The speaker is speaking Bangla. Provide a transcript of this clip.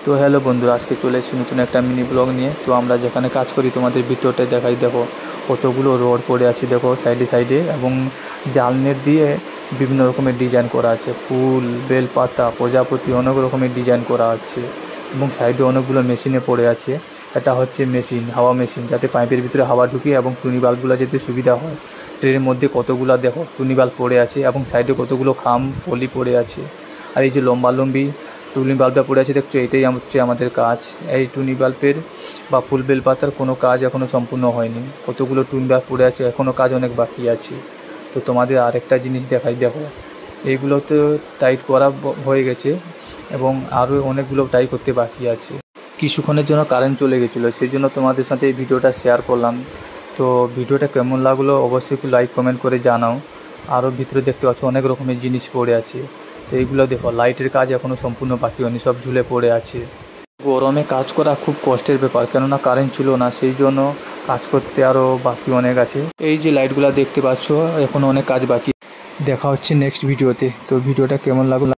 তো হ্যালো বন্ধুরা, আজকে চলে এসেছি নতুন একটা মিনি ব্লগ নিয়ে। তো আমরা যেখানে কাজ করি তোমাদের ভিতরটা দেখাই। দেখো কতগুলো রড পড়ে আছে, দেখো সাইডে সাইডে, এবং জাল নেট দিয়ে বিভিন্ন রকমের ডিজাইন করা আছে, ফুল, বেলপাতা, প্রজাপতি, অনেক রকমের ডিজাইন করা আছে। এবং সাইডে অনেকগুলো মেশিনে পড়ে আছে। এটা হচ্ছে মেশিন, হাওয়া মেশিন, যাতে পাইপের ভিতরে হাওয়া ঢুকিয়ে এবং টুনি বাল্বগুলো যেতে সুবিধা হয়। ট্রেনের মধ্যে কতগুলো দেখো টুনি বাল্ব পড়ে আছে, এবং সাইডে কতগুলো খাম পলি পড়ে আছে। আর এই যে লম্বি টুনি বাল্বটা পড়ে আছে দেখছো, এটাই হচ্ছে আমাদের কাজ। এই টুনি বাল্বের বা ফুল বেলপাতার কোনো কাজ এখনও সম্পূর্ণ হয়নি। কতগুলো টুনি বাল্ব পড়ে আছে, এখনও কাজ অনেক বাকি আছে। তো তোমাদের আরেকটা জিনিস দেখাই, দেখো এইগুলো তো টাইট করা হয়ে গেছে, এবং আরও অনেকগুলো টাইট করতে বাকি আছে। কিছুক্ষণের জন্য কারেন্ট চলে গেছিলো, সেই জন্য তোমাদের সাথে এই ভিডিওটা শেয়ার করলাম। তো ভিডিওটা কেমন লাগলো অবশ্যই একটু লাইক কমেন্ট করে জানাও। আরও ভিতরে দেখতে পাচ্ছ অনেক রকমের জিনিস পড়ে আছে। তো এইগুলো দেখো, লাইটের কাজ এখনও সম্পূর্ণ বাকি হয়নি, সব ঝুলে পড়ে আছে। গরমে কাজ করা খুব কষ্টের ব্যাপার, কেননা কারেন্ট ছিল না, সেই জন্য কাজ করতে আরও বাকি অনেক আছে। এই যে লাইটগুলো দেখতে পাচ্ছ, এখনও অনেক কাজ বাকি। দেখা হচ্ছে নেক্সট ভিডিওতে। তো ভিডিওটা কেমন লাগলো